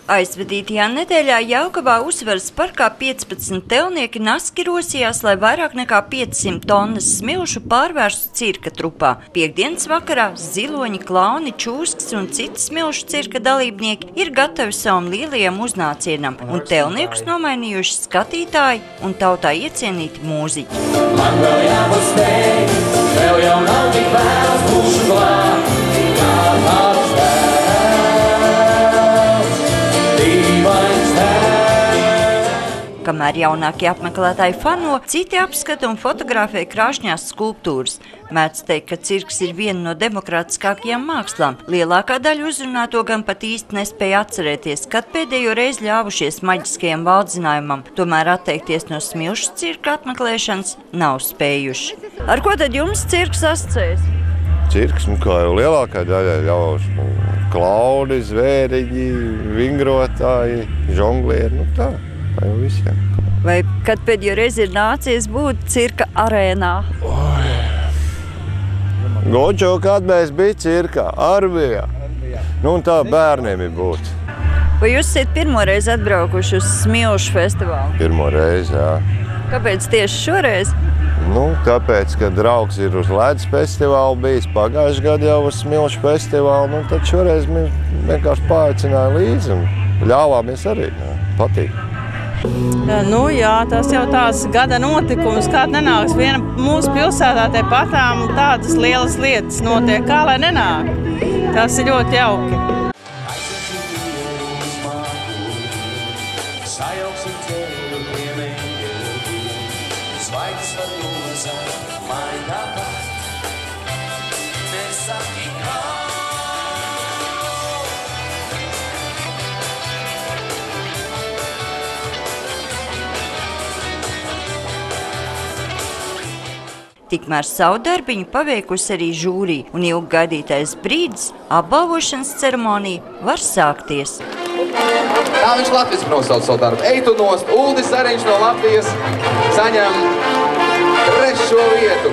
Aizvadītajā nedēļā Jelgavā uzvaras parkā 15 telnieki naski rosījās, lai vairāk nekā 500 tonnas smilšu pārvērstu cirka trupā. Piektdienas vakarā ziloņi, klauni, čūskas un citi smilšu cirka dalībnieki ir gatavi savam lielajam uznācienam, un telniekus nomainījuši skatītāji un tautā iecienīti mūziķi. Man vēl jābūt spēj, vēl jau nav tik vēls, būšu klāt, kā tāds vēls. Kamēr jaunākie apmeklētāji fano, citi apskata un fotografē krāšņās skulptūras. Mēdz teikt, ka cirks ir viena no demokrātiskākajām mākslām. Lielākā daļa uzrunāto gan pat īsti nespēja atcerēties, kad pēdējo reizi ļāvušies maģiskajam valdzinājumam, tomēr atteikties no smilšu cirka apmeklēšanas nav spējuši. Ar ko tad jums cirks asociējas? Cirks, kā jau lielākā daļa ļaušu, klauni, zvēriņi, vingrotāji, žonglieri, tā. Visiem. Vai kad pēdējo reizi ir nācies būt cirka arēnā? Gočo, kad mēs bija cirkā, Arvijā. Un tā bērniem ir būt. Vai jūs esat pirmo reizi atbraukuši uz smilšu festivālu? Pirmo reizi, jā. Kāpēc tieši šoreiz? Tāpēc, ka draugs ir uz ledus festivālu bijis, pagājuši gadu jau uz smilšu festivālu, tad šoreiz mēs vienkārši paaicināja līdzi un ļāvāmies arī. Patīk. Jā, tas jau tās gada notikums, kāda nenāks. Viena mūsu pilsētā te patām tādas lielas lietas notiek, kā lai nenāk. Tas ir ļoti jauki. Tikmēr savu darbiņu paveikusi arī žūrija, un ilgi gaidītais brīdis, apbalvošanas ceremonija, var sākties. Tā viņš latviski nosauc savu darbu. Eitu nost, Uldis Zariņš no Latvijas saņem 3. vietu.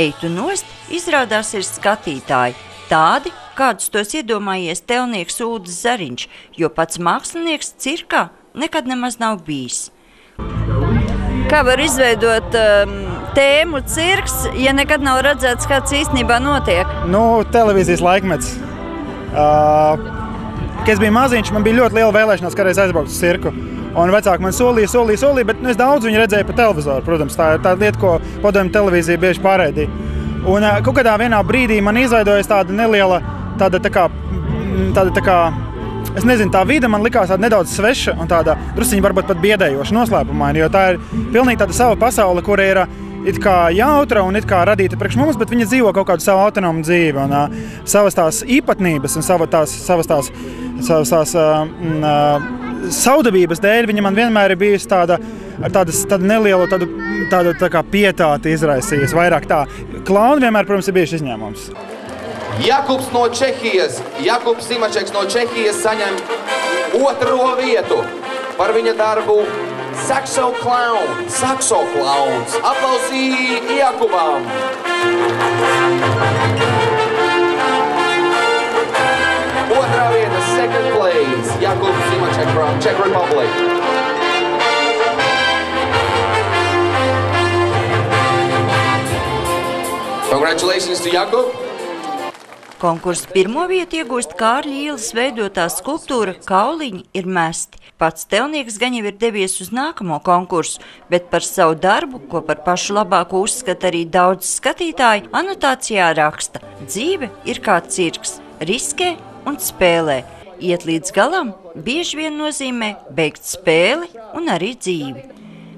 Eitu nost izrādās ir skatītāji, tādi, kādus tos iedomājies telnieks Uldis Zariņš, jo pats mākslinieks cirkā nekad nemaz nav bijis. Kā var izveidot tēmu cirks, ja nekad nav redzēts, kāds īstenībā notiek? Televīzijas laikmets. Kad es biju maziņš, man bija ļoti liela vēlēšanās kādreiz aizbraukt uz cirku. Un vecāki man solīja, bet es daudz viņu redzēju pa televizoru, protams. Tā ir tāda lieta, ko padomju televīzija bieži pārēdīja. Un kaut kādā vienā brīdī man izveidojas tāda neliela, tāda tā kā es nezinu, tā vide man likās tāda nedaudz sveša un tāda drusciņa varbūt pat biedējoša, noslēpumaina, jo tā ir pilnīgi tāda sava pasaule, kura ir it kā jautra un it kā radīta priekš mums, bet viņa dzīvo kaut kādu savu autonomu dzīvi un savas tās īpatnības un savas tās saudabības dēļ viņa man vienmēr ir bijusi tāda neliela tādu tā kā pietāti izraisījusi, vairāk tā. Klauni vienmēr, protams, ir bijuši izņēmums. Jakubs no Čehijas, Jakubs Simačeks no Čehijas saņem 2. vietu par viņa darbu Saxo Clowns. Aplausī Jakubam! Otrā vieta, second place, Jakubs Simaček from Czech Republic. Congratulations to Jakub! Konkursu pirmo vietu iegūst Kārļa ielas veidotā skulptūra Kauliņi ir mesti. Pats telnieks gan jau ir devies uz nākamo konkursu, bet par savu darbu, ko par pašu labāko uzskata arī daudz skatītāji, anotācijā raksta: dzīve ir kā cirks, riskē un spēlē. Iet līdz galam bieži vien nozīmē beigt spēli un arī dzīvi.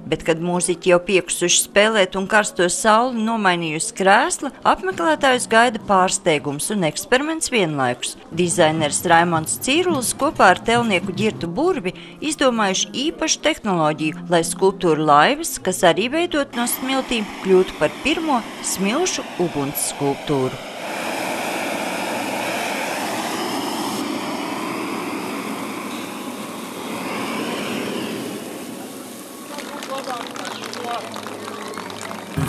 Bet, kad mūziķi jau piekusuši spēlēt un karsto sauli nomainījusi krēsla, apmeklētājus gaida pārsteigums un eksperiments vienlaikus. Dizaineris Raimonds Cīrulis kopā ar telnieku Ģirtu Burvi izdomājuši īpašu tehnoloģiju, lai skulptūra laivas, kas arī veidot no smiltīm, kļūtu par pirmo smilšu uguns skulptūru.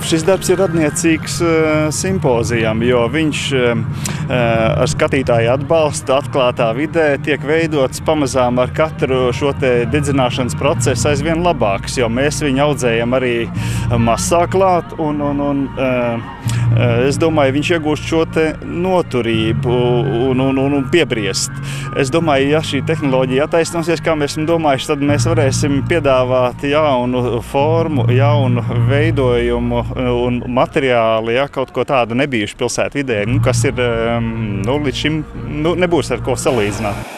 šis darbs ir radniecīgs simpozijam, jo viņš ar skatītāju atbalstu atklātā vidē tiek veidots pamazām ar katru šo te dedzināšanas procesu aizvien labāks, jo mēs viņu audzējam arī masā klāt un es domāju, viņš iegūst šo te noturību un piebriest. Es domāju, ja šī tehnoloģija attaisnosies, kā mēs esam domājuši, tad mēs varēsim piedāvāt jaunu formu, jaunu veidojumu un materiālu, ja, kaut ko tādu nebijuši pilsētvidē, kas ir līdz šim nebūs ar ko salīdzināt.